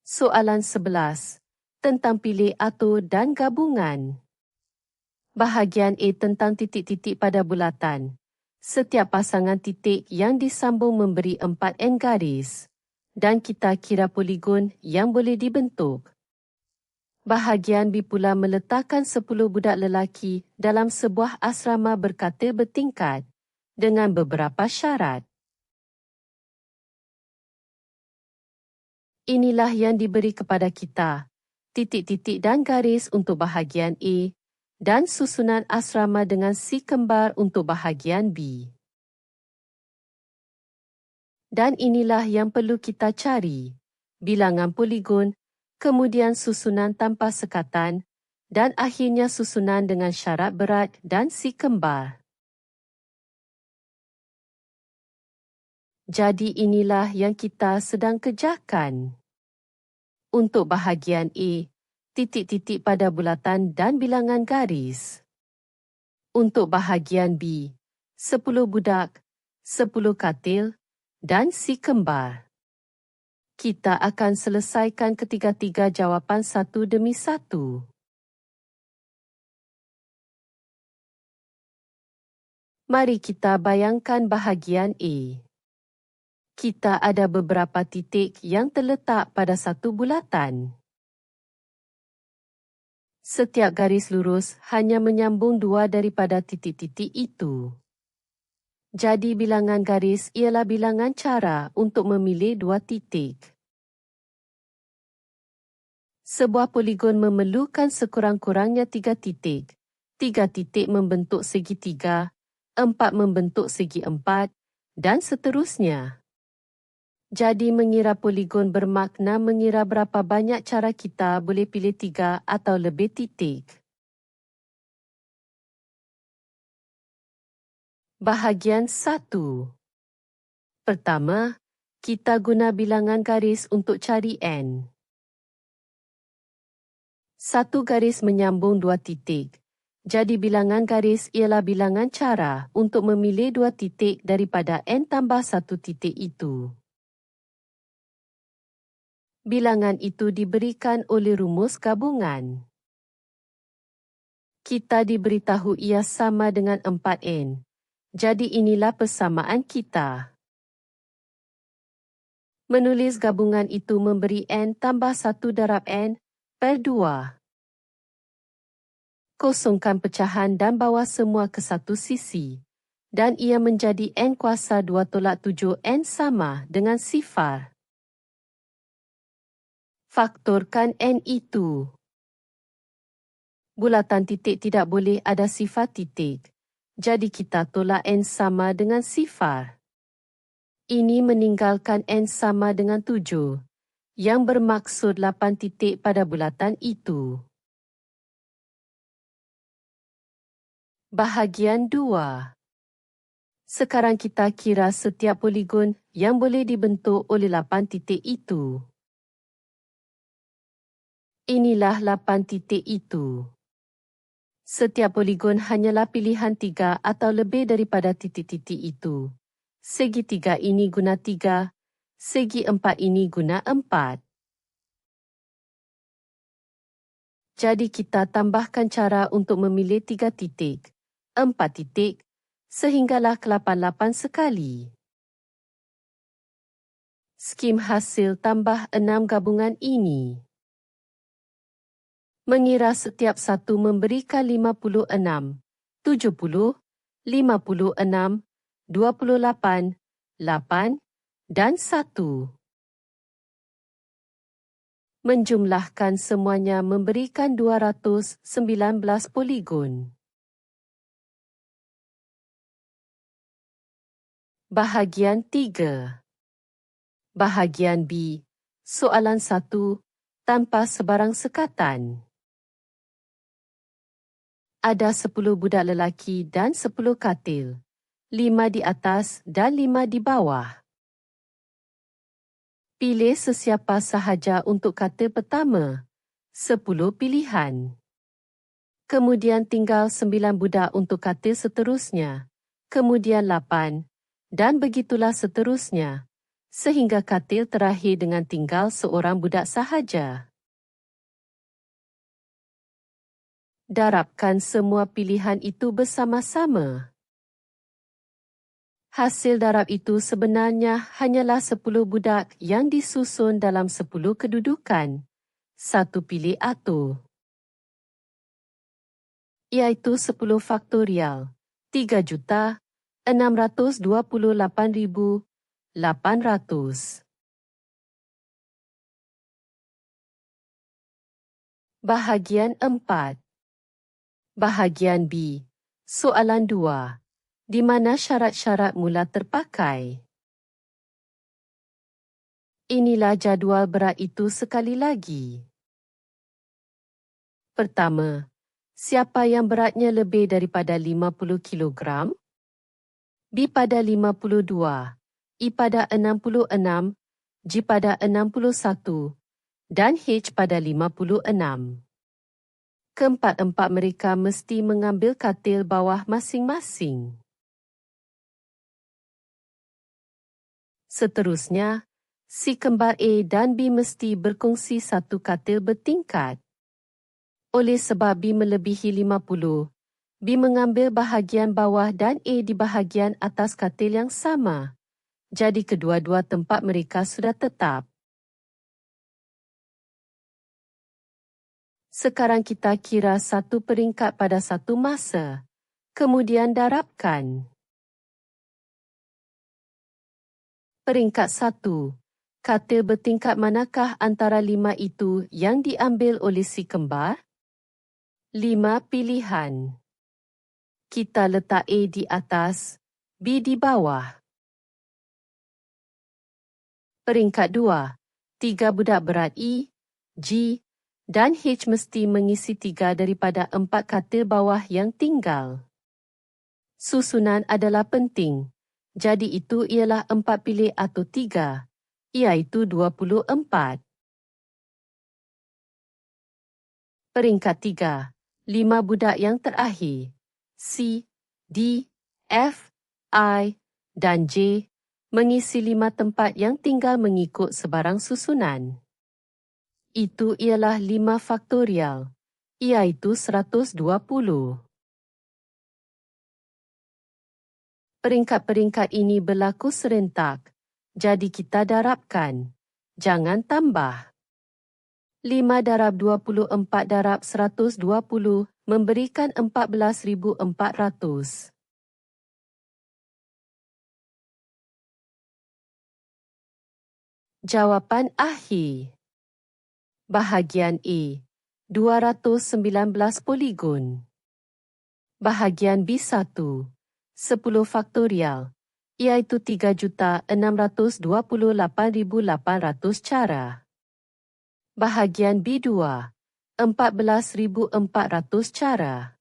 Soalan 11. Tentang pilih atur dan gabungan. Bahagian A tentang titik-titik pada bulatan. Setiap pasangan titik yang disambung memberi 4N garis. Dan kita kira poligon yang boleh dibentuk. Bahagian B pula meletakkan 10 budak lelaki dalam sebuah asrama berkata bertingkat dengan beberapa syarat. Inilah yang diberi kepada kita, titik-titik dan garis untuk bahagian A dan susunan asrama dengan si kembar untuk bahagian B. Dan inilah yang perlu kita cari, bilangan poligon, kemudian susunan tanpa sekatan, dan akhirnya susunan dengan syarat berat dan si kembar. Jadi inilah yang kita sedang kerjakan. Untuk bahagian A, titik-titik pada bulatan dan bilangan garis. Untuk bahagian B, 10 budak, 10 katil dan si kembar. Kita akan selesaikan ketiga-tiga jawapan satu demi satu. Mari kita bayangkan bahagian A. Kita ada beberapa titik yang terletak pada satu bulatan. Setiap garis lurus hanya menyambung dua daripada titik-titik itu. Jadi bilangan garis ialah bilangan cara untuk memilih dua titik. Sebuah poligon memerlukan sekurang-kurangnya 3 titik. 3 titik membentuk segitiga, 4 membentuk segi 4 dan seterusnya. Jadi mengira poligon bermakna mengira berapa banyak cara kita boleh pilih 3 atau lebih titik. Bahagian 1. Pertama, kita guna bilangan garis untuk cari N. Satu garis menyambung 2 titik. Jadi bilangan garis ialah bilangan cara untuk memilih 2 titik daripada N tambah 1 titik itu. Bilangan itu diberikan oleh rumus gabungan. Kita diberitahu ia sama dengan 4N. Jadi inilah persamaan kita. Menulis gabungan itu memberi N tambah 1 darab N per 2. Kosongkan pecahan dan bawa semua ke satu sisi. Dan ia menjadi N kuasa 2 tolak 7 N sama dengan sifar. Faktorkan N itu. Bulatan titik tidak boleh ada sifar titik. Jadi kita tolak N sama dengan sifar. Ini meninggalkan N sama dengan 7, yang bermaksud 8 titik pada bulatan itu. Bahagian 2. Sekarang kita kira setiap poligon yang boleh dibentuk oleh 8 titik itu. Inilah 8 titik itu. Setiap poligon hanyalah pilihan 3 atau lebih daripada titik-titik itu. Segi 3 ini guna 3, segi 4 ini guna 4. Jadi kita tambahkan cara untuk memilih 3 titik, 4 titik, sehinggalah ke 8 sekali. Skim hasil tambah 6 gabungan ini. Mengira setiap satu memberikan 56, 70, 56, 28, 8 dan 1. Menjumlahkan semuanya memberikan 219 poligon. Bahagian 3. Bahagian B. Soalan 1 tanpa sebarang sekatan. Ada 10 budak lelaki dan 10 katil. 5 di atas dan 5 di bawah. Pilih sesiapa sahaja untuk kata pertama. 10 pilihan. Kemudian tinggal 9 budak untuk kata seterusnya. Kemudian 8. Dan begitulah seterusnya. sehingga katil terakhir dengan tinggal seorang budak sahaja. Darabkan semua pilihan itu bersama-sama. Hasil darab itu sebenarnya hanyalah 10 budak yang disusun dalam 10 kedudukan. Satu pilih atur. Iaitu 10 faktorial. 3,628,800. Bahagian 4. Bahagian B. Soalan 2. Di mana syarat-syarat mula terpakai? Inilah jadual berat itu sekali lagi. Pertama, siapa yang beratnya lebih daripada 50 kilogram? B pada 52, I pada 66, G pada 61 dan H pada 56. Keempat-empat mereka mesti mengambil katil bawah masing-masing. Seterusnya, si kembar A dan B mesti berkongsi satu katil bertingkat. Oleh sebab B melebihi 50, B mengambil bahagian bawah dan A di bahagian atas katil yang sama. Jadi kedua-dua tempat mereka sudah tetap. Sekarang kita kira satu peringkat pada satu masa. Kemudian darabkan. Peringkat 1. Katil bertingkat manakah antara 5 itu yang diambil oleh si kembar? 5 pilihan. Kita letak A di atas, B di bawah. Peringkat 2. 3 budak berat I, G dan H mesti mengisi 3 daripada 4 katil bawah yang tinggal. Susunan adalah penting. Jadi itu ialah 4 pilih atau 3, iaitu 24. Peringkat 3. 5 budak yang terakhir, C, D, F, I dan J mengisi 5 tempat yang tinggal mengikut sebarang susunan. Itu ialah 5 faktorial, iaitu 120. Peringkat-peringkat ini berlaku serentak, jadi kita darabkan. Jangan tambah. 5 darab 24 darab 120 memberikan 14,400. Jawapan akhir. Bahagian A, 219 poligon. Bahagian B1, 10 faktorial, iaitu 3,628,800 cara. Bahagian B2, 14,400 cara.